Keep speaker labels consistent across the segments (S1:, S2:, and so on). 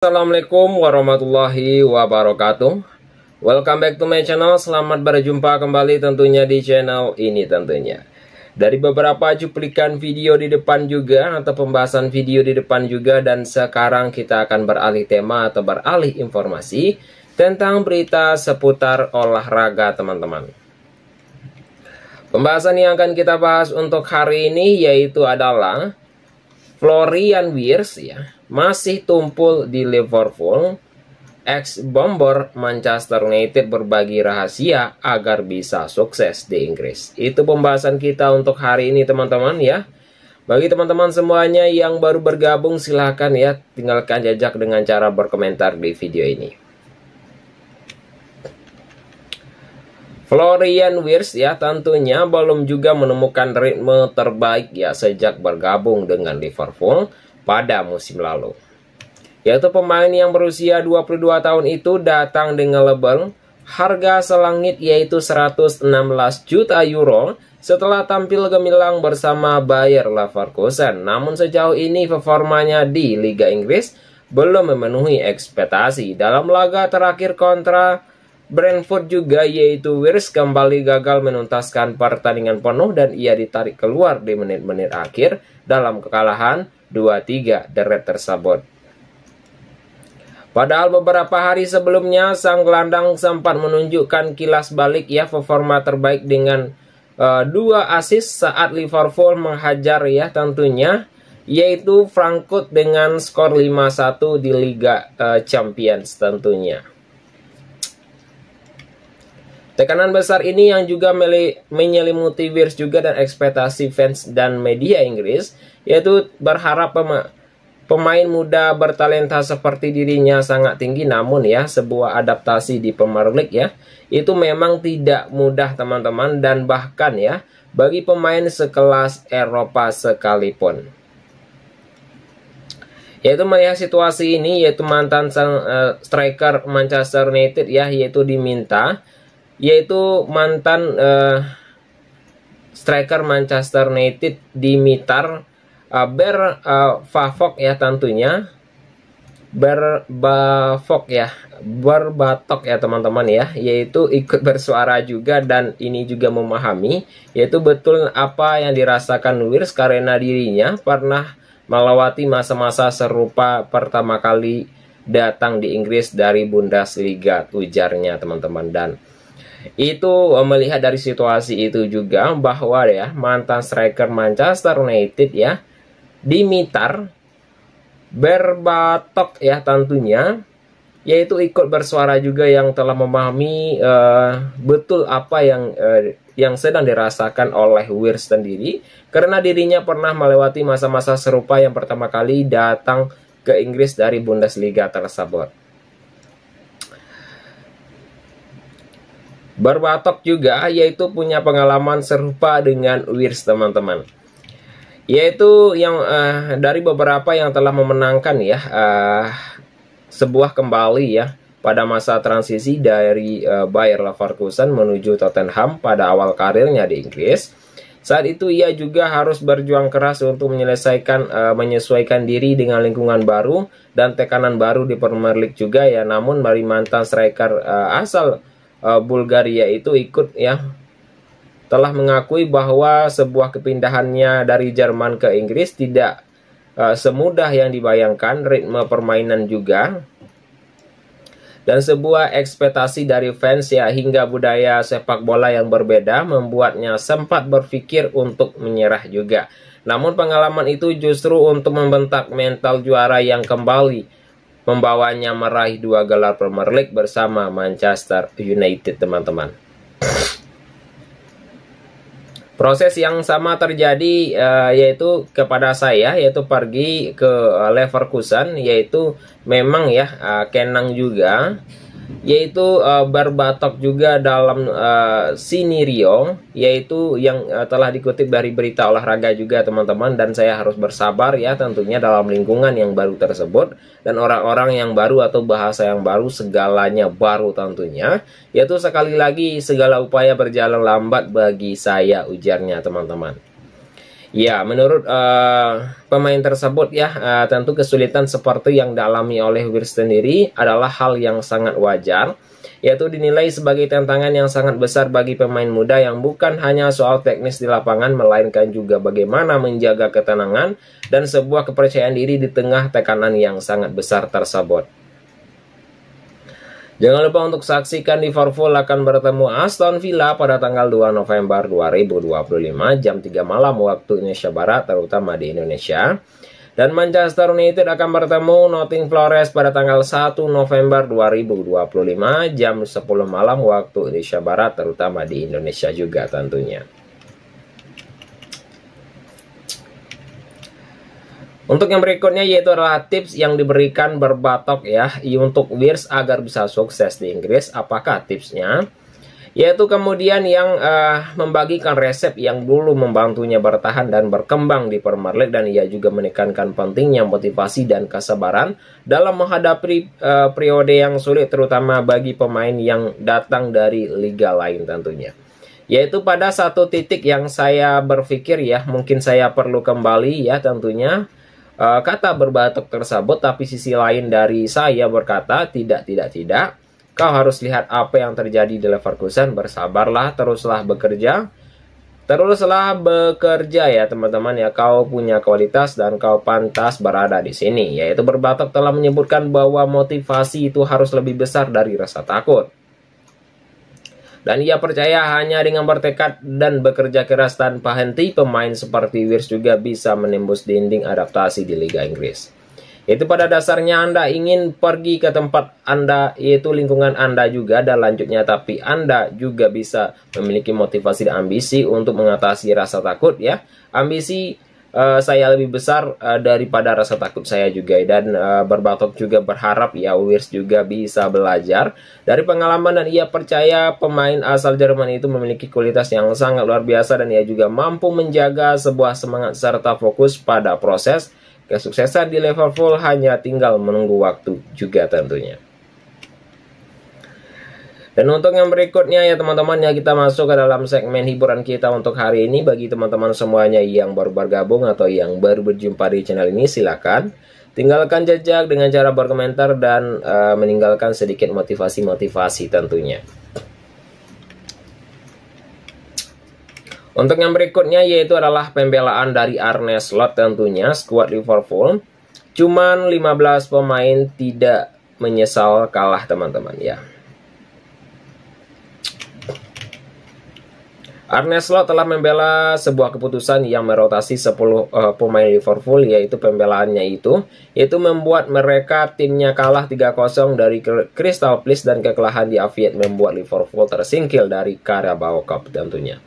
S1: Assalamualaikum warahmatullahi wabarakatuh. Welcome back to my channel. Selamat berjumpa kembali tentunya di channel ini tentunya. Dari beberapa cuplikan video di depan juga atau pembahasan video di depan juga, dan sekarang kita akan beralih tema atau beralih informasi tentang berita seputar olahraga teman-teman. Pembahasan yang akan kita bahas untuk hari ini yaitu adalah Florian Wirtz ya, masih tumpul di Liverpool. Ex-bomber Manchester United berbagi rahasia agar bisa sukses di Inggris. Itu pembahasan kita untuk hari ini teman-teman ya. Bagi teman-teman semuanya yang baru bergabung, silahkan ya tinggalkan jejak dengan cara berkomentar di video ini. Florian Wirtz ya tentunya belum juga menemukan ritme terbaik ya sejak bergabung dengan Liverpool pada musim lalu. Yaitu pemain yang berusia 22 tahun itu datang dengan label harga selangit yaitu 116 juta euro setelah tampil gemilang bersama Bayer Leverkusen. Namun sejauh ini performanya di Liga Inggris belum memenuhi ekspektasi. Dalam laga terakhir kontra Brentford juga yaitu Wirtz kembali gagal menuntaskan pertandingan penuh dan ia ditarik keluar di menit-menit akhir dalam kekalahan 2-3 The Reds tersebut. Padahal beberapa hari sebelumnya sang gelandang sempat menunjukkan kilas balik ya performa terbaik dengan 2 assist saat Liverpool menghajar ya tentunya yaitu Frankfurt dengan skor 5-1 di Liga Champions tentunya. Tekanan besar ini yang juga menyelimuti Wirtz juga dan ekspektasi fans dan media Inggris, yaitu berharap pemain muda bertalenta seperti dirinya sangat tinggi. Namun ya sebuah adaptasi di Premier League ya itu memang tidak mudah teman-teman, dan bahkan ya bagi pemain sekelas Eropa sekalipun. Yaitu melihat situasi ini, yaitu mantan striker Manchester United ya yaitu diminta, yaitu mantan striker Manchester United Dimitar Berbatov ya tentunya Berbatov ya teman-teman ya, yaitu ikut bersuara juga dan ini juga memahami yaitu betul apa yang dirasakan Wirtz karena dirinya pernah melewati masa-masa serupa pertama kali datang di Inggris dari Bundesliga, ujarnya teman-teman. Dan itu melihat dari situasi itu juga bahwa ya mantan striker Manchester United ya Dimitar Berbatov ya tentunya yaitu ikut bersuara juga yang telah memahami betul apa yang sedang dirasakan oleh Wirtz sendiri karena dirinya pernah melewati masa-masa serupa yang pertama kali datang ke Inggris dari Bundesliga tersebut. Berbatov juga yaitu punya pengalaman serupa dengan Wirtz teman-teman, yaitu yang dari beberapa yang telah memenangkan ya sebuah kembali ya pada masa transisi dari Bayer Leverkusen menuju Tottenham pada awal karirnya di Inggris. Saat itu ia juga harus berjuang keras untuk menyesuaikan diri dengan lingkungan baru dan tekanan baru di Premier League juga ya. Namun dari mantan striker asal Bulgaria itu ikut ya telah mengakui bahwa sebuah kepindahannya dari Jerman ke Inggris tidak semudah yang dibayangkan, ritme permainan juga dan sebuah ekspektasi dari fans ya hingga budaya sepak bola yang berbeda membuatnya sempat berpikir untuk menyerah juga. Namun pengalaman itu justru untuk membentak mental juara yang kembali membawanya meraih 2 gelar Premier League bersama Manchester United teman-teman. Proses yang sama terjadi yaitu kepada saya, yaitu pergi ke Leverkusen, yaitu memang ya Kenang juga, yaitu Berbatov juga dalam Sinirio, yaitu yang telah dikutip dari berita olahraga juga teman-teman, dan saya harus bersabar ya tentunya dalam lingkungan yang baru tersebut dan orang-orang yang baru atau bahasa yang baru, segalanya baru tentunya, yaitu sekali lagi segala upaya berjalan lambat bagi saya, ujarnya teman-teman. Ya, menurut pemain tersebut ya, tentu kesulitan seperti yang dialami oleh Wirtz sendiri adalah hal yang sangat wajar, yaitu dinilai sebagai tantangan yang sangat besar bagi pemain muda yang bukan hanya soal teknis di lapangan, melainkan juga bagaimana menjaga ketenangan dan sebuah kepercayaan diri di tengah tekanan yang sangat besar tersebut. Jangan lupa untuk saksikan Liverpool akan bertemu Aston Villa pada tanggal 2 November 2025 jam 3 malam waktu Indonesia Barat, terutama di Indonesia. Dan Manchester United akan bertemu Nottingham Forest pada tanggal 1 November 2025 jam 10 malam waktu Indonesia Barat, terutama di Indonesia juga tentunya. Untuk yang berikutnya yaitu adalah tips yang diberikan berbatok ya untuk Wirtz agar bisa sukses di Inggris. Apakah tipsnya? Yaitu kemudian yang membagikan resep yang dulu membantunya bertahan dan berkembang di Premier League, dan ia juga menekankan pentingnya motivasi dan kesabaran dalam menghadapi periode yang sulit, terutama bagi pemain yang datang dari liga lain tentunya. Yaitu pada satu titik yang saya berpikir ya, mungkin saya perlu kembali ya tentunya kata berbatok tersebut, tapi sisi lain dari saya berkata tidak. Kau harus lihat apa yang terjadi di Leverkusen, bersabarlah, teruslah bekerja ya teman-teman ya, kau punya kualitas dan kau pantas berada di sini. Yaitu berbatok telah menyebutkan bahwa motivasi itu harus lebih besar dari rasa takut. Dan ia percaya hanya dengan bertekad dan bekerja keras tanpa henti, pemain seperti Wirtz juga bisa menembus dinding adaptasi di Liga Inggris. Itu pada dasarnya Anda ingin pergi ke tempat Anda, yaitu lingkungan Anda juga, dan lanjutnya tapi Anda juga bisa memiliki motivasi dan ambisi untuk mengatasi rasa takut ya. Ambisi saya lebih besar daripada rasa takut saya juga, dan berbatok juga berharap ya Wirtz juga bisa belajar dari pengalaman, dan ia percaya pemain asal Jerman itu memiliki kualitas yang sangat luar biasa, dan ia juga mampu menjaga sebuah semangat serta fokus pada proses kesuksesan di Liverpool, hanya tinggal menunggu waktu juga tentunya. Dan untuk yang berikutnya ya teman-teman ya, kita masuk ke dalam segmen hiburan kita untuk hari ini. Bagi teman-teman semuanya yang baru bergabung atau yang baru berjumpa di channel ini, silakan tinggalkan jejak dengan cara berkomentar dan meninggalkan sedikit motivasi tentunya. Untuk yang berikutnya yaitu adalah pembelaan dari Arne Slot tentunya, skuad Liverpool. Cuman 15 pemain tidak menyesal kalah teman-teman ya. Arne Slot telah membela sebuah keputusan yang merotasi 10 pemain Liverpool, yaitu pembelaannya yaitu membuat mereka timnya kalah 3-0 dari Crystal Palace, dan kekalahan di Anfield membuat Liverpool tersingkir dari Carabao Cup tentunya.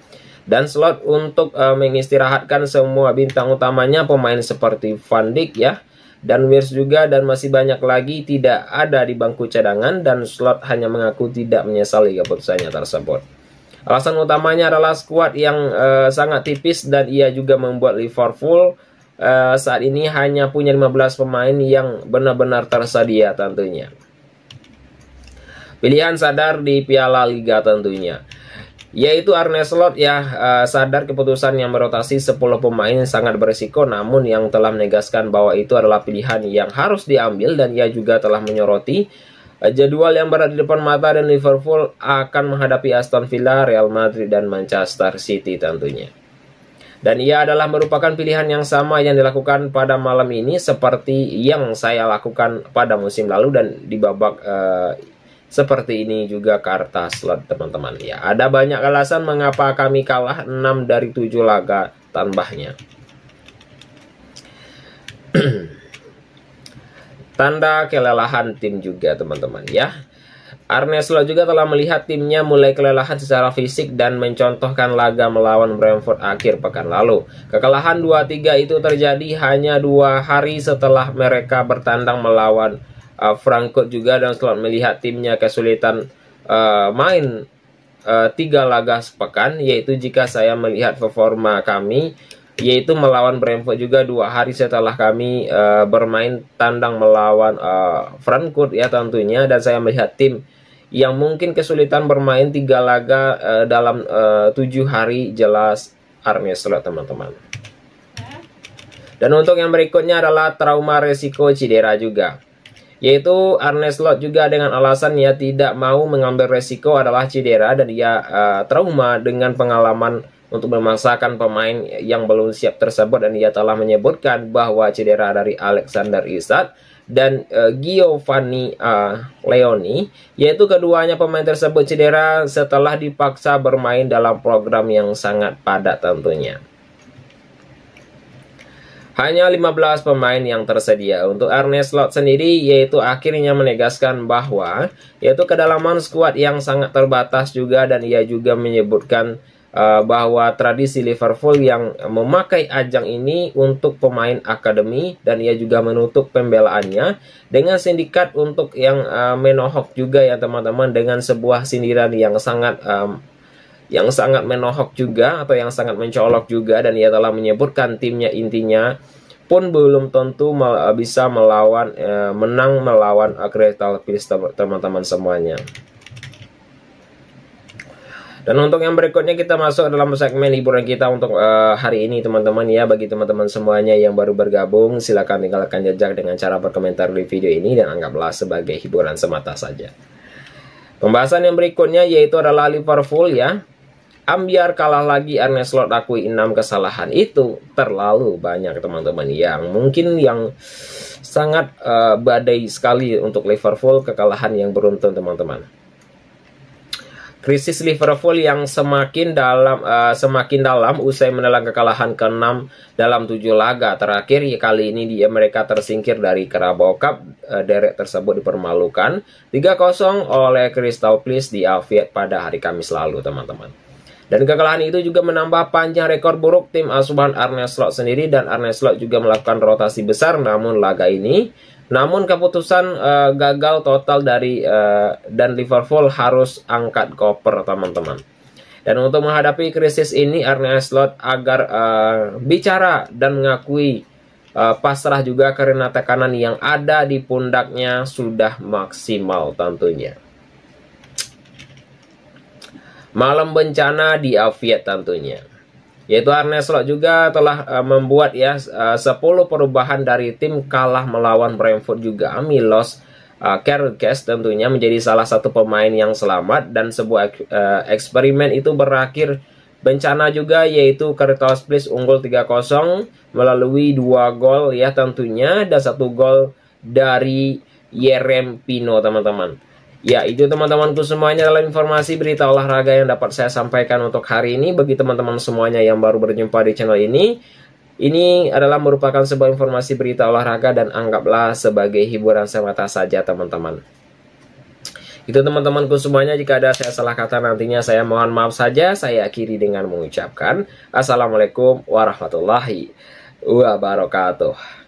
S1: Dan Slot untuk mengistirahatkan semua bintang utamanya, pemain seperti Van Dijk ya, dan Wirtz juga, dan masih banyak lagi tidak ada di bangku cadangan, dan Slot hanya mengaku tidak menyesali keputusannya tersebut. Alasan utamanya adalah skuad yang sangat tipis, dan ia juga membuat Liverpool saat ini hanya punya 15 pemain yang benar-benar tersedia tentunya. Pilihan sadar di Piala Liga tentunya. Yaitu Arne Slot ya sadar keputusan yang merotasi 10 pemain sangat berisiko, namun yang telah menegaskan bahwa itu adalah pilihan yang harus diambil, dan ia juga telah menyoroti jadwal yang berada di depan mata, dan Liverpool akan menghadapi Aston Villa, Real Madrid, dan Manchester City tentunya. Dan ia adalah merupakan pilihan yang sama yang dilakukan pada malam ini seperti yang saya lakukan pada musim lalu, dan di babak seperti ini juga kata Slot teman-teman ya. Ada banyak alasan mengapa kami kalah 6 dari 7 laga tambahnya. Tanda kelelahan tim juga teman-teman ya. Arne Slot juga telah melihat timnya mulai kelelahan secara fisik dan mencontohkan laga melawan Brentford akhir pekan lalu. Kekalahan 2-3 itu terjadi hanya 2 hari setelah mereka bertandang melawan Frankfurt juga, dan Slot melihat timnya kesulitan main 3 laga sepekan, yaitu jika saya melihat performa kami yaitu melawan Brentford juga 2 hari setelah kami bermain tandang melawan Frankfurt ya tentunya, dan saya melihat tim yang mungkin kesulitan bermain 3 laga dalam 7 hari, jelas Arne Slot teman-teman. Dan untuk yang berikutnya adalah trauma resiko cedera juga, yaitu Arne Slot juga dengan alasan ia tidak mau mengambil resiko adalah cedera, dan ia trauma dengan pengalaman untuk memaksakan pemain yang belum siap tersebut, dan ia telah menyebutkan bahwa cedera dari Alexander Isak dan Giovanni Leoni, yaitu keduanya pemain tersebut cedera setelah dipaksa bermain dalam program yang sangat padat tentunya. Hanya 15 pemain yang tersedia. Untuk Arne Slot sendiri, yaitu akhirnya menegaskan bahwa yaitu kedalaman skuad yang sangat terbatas juga, dan ia juga menyebutkan bahwa tradisi Liverpool yang memakai ajang ini untuk pemain akademi, dan ia juga menutup pembelaannya dengan sindikat untuk yang menohok juga ya teman-teman, dengan sebuah sindiran yang sangat menohok juga, atau yang sangat mencolok juga, dan ia telah menyebutkan timnya intinya pun belum tentu bisa menang melawan Crystal Palace teman-teman semuanya. Dan untuk yang berikutnya kita masuk dalam segmen hiburan kita untuk hari ini teman-teman ya. Bagi teman-teman semuanya yang baru bergabung, silakan tinggalkan jejak dengan cara berkomentar di video ini, dan anggaplah sebagai hiburan semata saja. Pembahasan yang berikutnya yaitu adalah Liverpool ya. Ambiar kalah lagi, Arne Slot akui 6 kesalahan. Itu terlalu banyak teman-teman, yang mungkin yang sangat badai sekali untuk Liverpool, kekalahan yang beruntun teman-teman. Krisis Liverpool yang semakin dalam usai menelan kekalahan ke-6 dalam 7 laga terakhir. Kali ini mereka tersingkir dari Carabao Cup. Derek tersebut dipermalukan 3-0 oleh Crystal Palace di Anfield pada hari Kamis lalu teman-teman. Dan kekalahan itu juga menambah panjang rekor buruk tim asuhan Arne Slot sendiri, dan Arne Slot juga melakukan rotasi besar namun keputusan gagal total dan Liverpool harus angkat koper teman-teman. Dan untuk menghadapi krisis ini, Arne Slot agar bicara dan mengakui pasrah juga karena tekanan yang ada di pundaknya sudah maksimal tentunya. Malam bencana di Anfield tentunya, yaitu Arne Slot juga telah membuat 10 perubahan dari tim kalah melawan Brentford juga. Milos Kerkez tentunya menjadi salah satu pemain yang selamat, dan sebuah eksperimen itu berakhir bencana juga, yaitu Crystal Palace unggul 3-0 melalui 2 gol ya tentunya, dan 1 gol dari Yerem Pino teman-teman. Ya, itu teman-temanku semuanya adalah informasi berita olahraga yang dapat saya sampaikan untuk hari ini. Bagi teman-teman semuanya yang baru berjumpa di channel ini adalah merupakan sebuah informasi berita olahraga, dan anggaplah sebagai hiburan semata saja teman-teman. Itu teman-temanku semuanya, jika ada saya salah kata nantinya saya mohon maaf saja. Saya akhiri dengan mengucapkan Assalamualaikum warahmatullahi wabarakatuh.